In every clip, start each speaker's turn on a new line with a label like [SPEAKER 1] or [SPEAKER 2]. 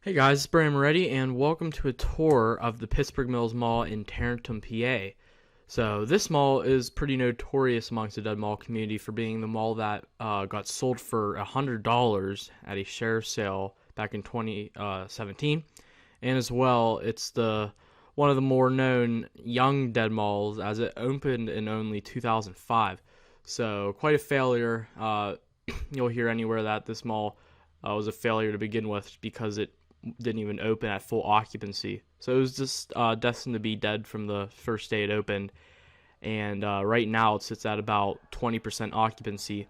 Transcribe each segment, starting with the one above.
[SPEAKER 1] Hey guys, it's Brian Moretti, and welcome to a tour of the Pittsburgh Mills Mall in Tarentum, PA. So this mall is pretty notorious amongst the dead mall community for being the mall that got sold for $100 at a share sale back in 2017, and as well, it's one of the more known young dead malls as it opened in only 2005. So quite a failure. You'll hear anywhere that this mall was a failure to begin with because it didn't even open at full occupancy. So it was just destined to be dead from the first day it opened. And right now it sits at about 20% occupancy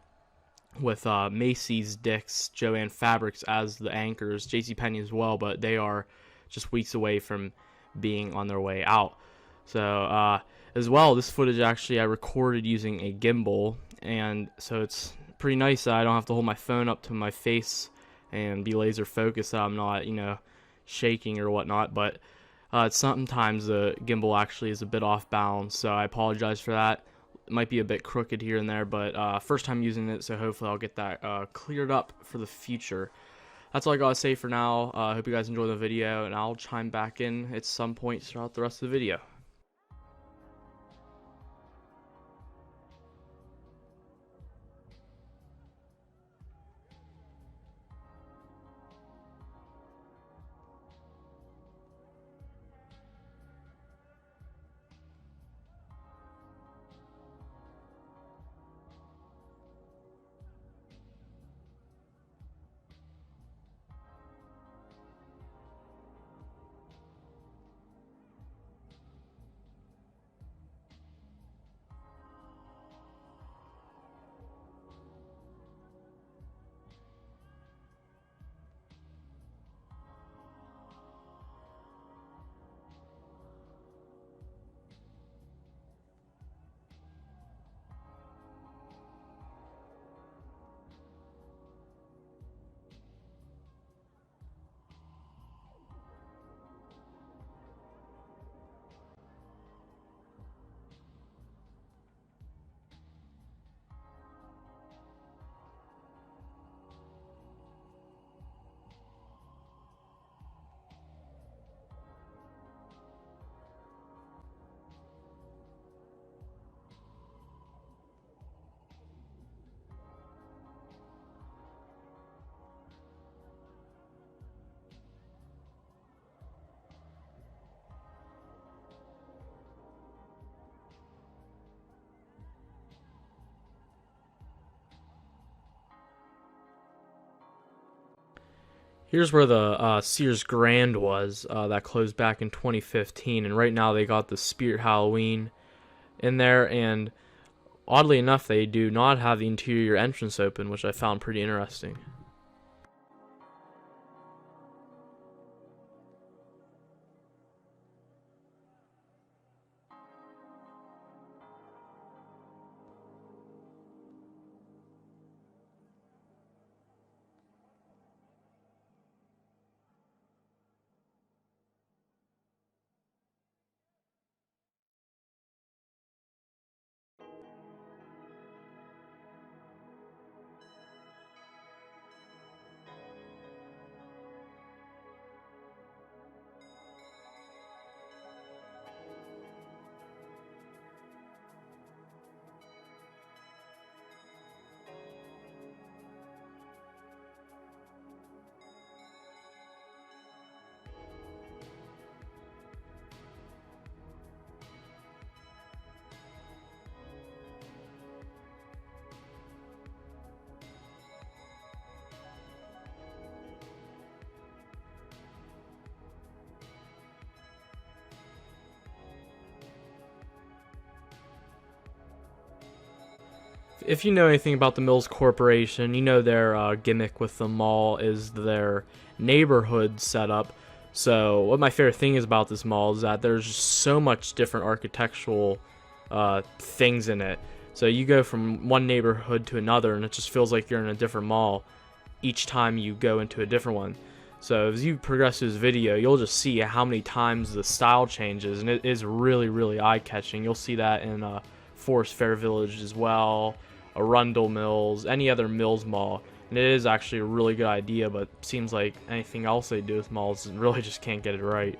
[SPEAKER 1] with Macy's, Dick's, Joann Fabrics as the anchors, JCPenney as well, but they are just weeks away from being on their way out. So as well, this footage actually I recorded using a gimbal, and so it's pretty nice that I don't have to hold my phone up to my face and be laser focused so I'm not, shaking or whatnot, but sometimes the gimbal actually is a bit off balance, so I apologize for that. It might be a bit crooked here and there, but first time using it, so hopefully I'll get that cleared up for the future. That's all I gotta say for now. I hope you guys enjoy the video, and I'll chime back in at some point throughout the rest of the video. Here's where the Sears Grand was, that closed back in 2015, and right now they got the Spirit Halloween in there, and oddly enough, they do not have the interior entrance open, which I found pretty interesting. If you know anything about the Mills Corporation, you know their gimmick with the mall is their neighborhood setup. So what my favorite thing is about this mall is that there's just so much different architectural things in it. So you go from one neighborhood to another, and it just feels like you're in a different mall each time you go into a different one. So as you progress through this video, you'll just see how many times the style changes, and it is really, really eye-catching. You'll see that in Forest Fair Village as well, Arundel Mills, any other Mills Mall. And it is actually a really good idea, but seems like anything else they do with malls really just can't get it right.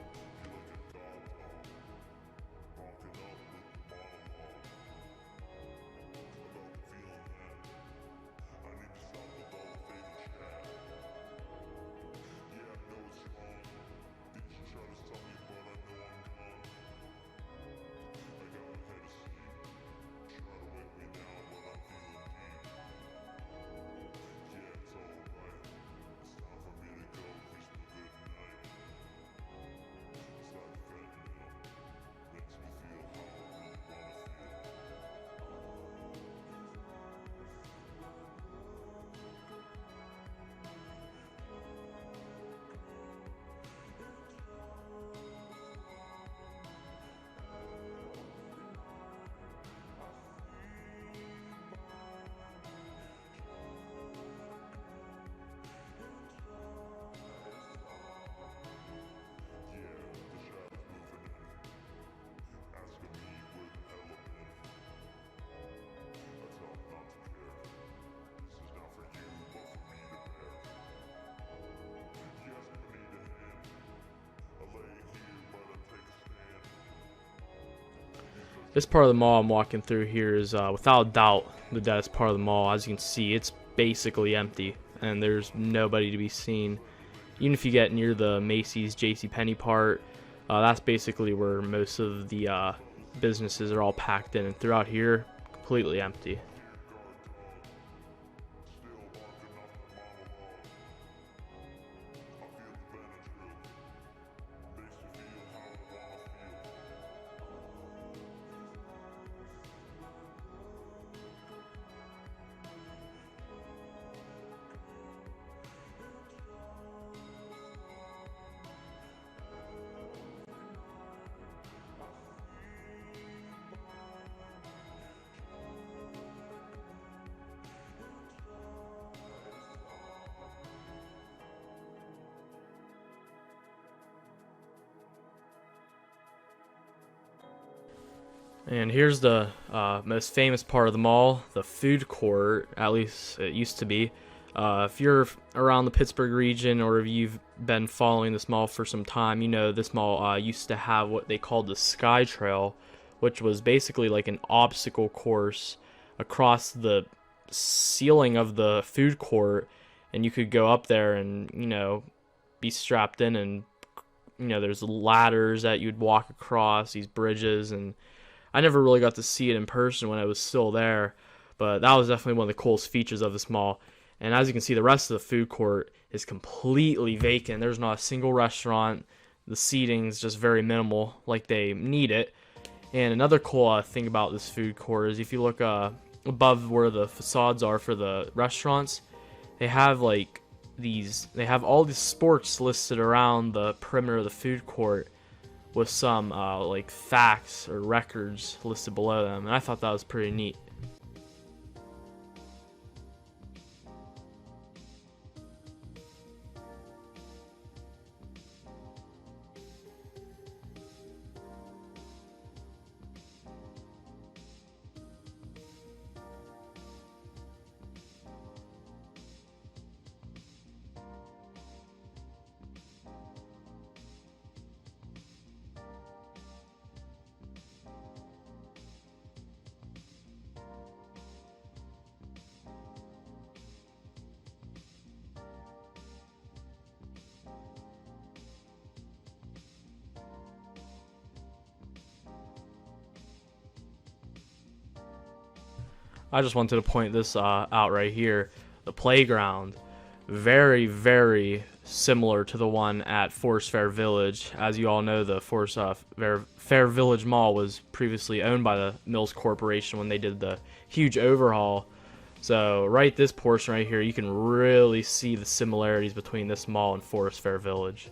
[SPEAKER 1] This part of the mall I'm walking through here is without doubt the deadest part of the mall. As you can see, it's basically empty and there's nobody to be seen. Even if you get near the Macy's JCPenney part, that's basically where most of the businesses are all packed in, and throughout here, completely empty. And here's the most famous part of the mall, the food court, at least it used to be. If you're around the Pittsburgh region, or if you've been following this mall for some time, you know this mall used to have what they called the Sky Trail, which was basically like an obstacle course across the ceiling of the food court, and you could go up there and, you know, be strapped in, and, you know, there's ladders that you'd walk across, these bridges, and I never really got to see it in person when I was still there, but that was definitely one of the coolest features of this mall. And as you can see, the rest of the food court is completely vacant. There's not a single restaurant. The seating's just very minimal, like they need it. And another cool thing about this food court is if you look above where the facades are for the restaurants, they have all these sports listed around the perimeter of the food court, with some like facts or records listed below them, and I thought that was pretty neat. I just wanted to point this out right here. The playground, very, very similar to the one at Forest Fair Village. As you all know, the Forest Fair Village Mall was previously owned by the Mills Corporation when they did the huge overhaul. So right this portion right here, you can really see the similarities between this mall and Forest Fair Village.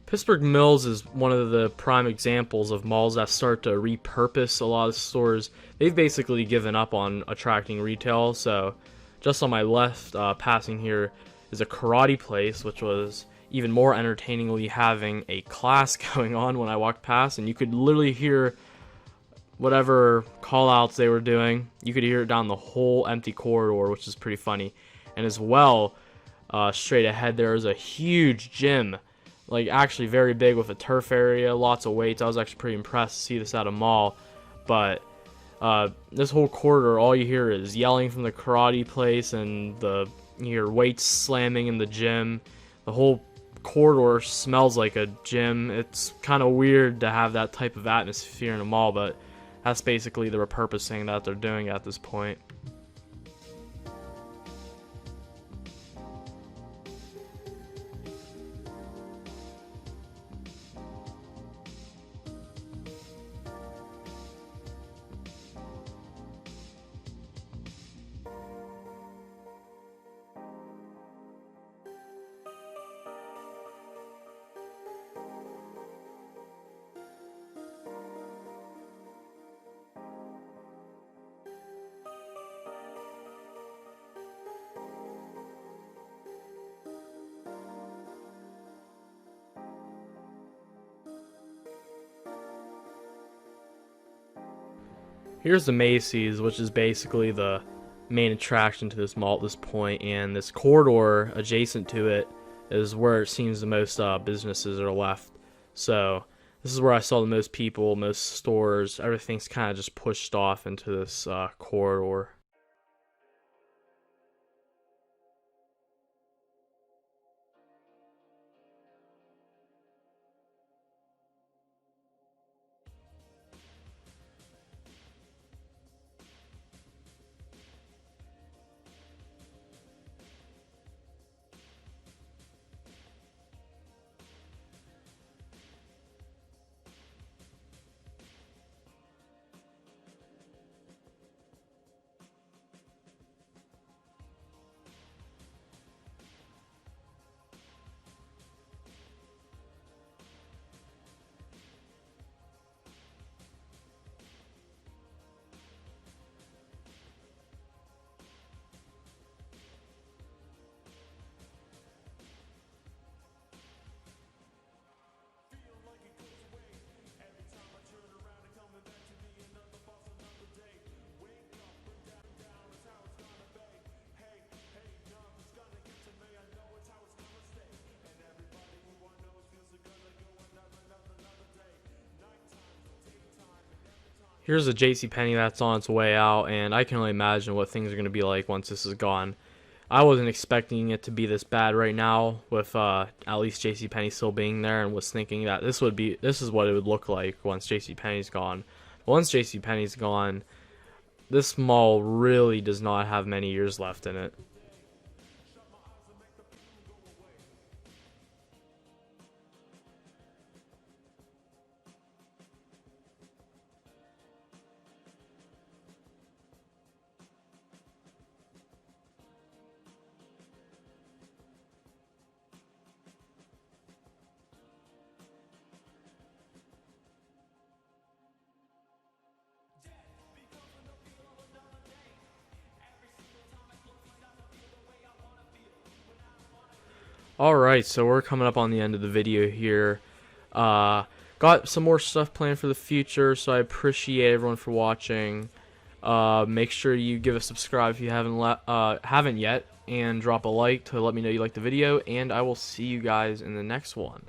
[SPEAKER 1] Pittsburgh Mills is one of the prime examples of malls that start to repurpose a lot of stores. They've basically given up on attracting retail. So just on my left, passing here, is a karate place, which was even more entertainingly having a class going on when I walked past, and you could literally hear whatever call outs they were doing. You could hear it down the whole empty corridor, which is pretty funny. And as well, straight ahead there is a huge gym, like actually very big, with a turf area, lots of weights. I was actually pretty impressed to see this at a mall. But this whole corridor, all you hear is yelling from the karate place, and you hear weights slamming in the gym. The whole corridor smells like a gym. It's kind of weird to have that type of atmosphere in a mall, but that's basically the repurposing that they're doing at this point. Here's the Macy's, which is basically the main attraction to this mall at this point, and this corridor adjacent to it is where it seems the most businesses are left. So this is where I saw the most people, most stores. Everything's kind of just pushed off into this corridor. Here's a JCPenney that's on its way out, and I can only imagine what things are going to be like once this is gone. I wasn't expecting it to be this bad right now, with at least JCPenney still being there, and was thinking that this is what it would look like once JCPenney's gone. But once JCPenney's gone, this mall really does not have many years left in it. Alright, so we're coming up on the end of the video here. Got some more stuff planned for the future, so I appreciate everyone for watching. Make sure you give a subscribe if you haven't yet, and drop a like to let me know you like the video, and I will see you guys in the next one.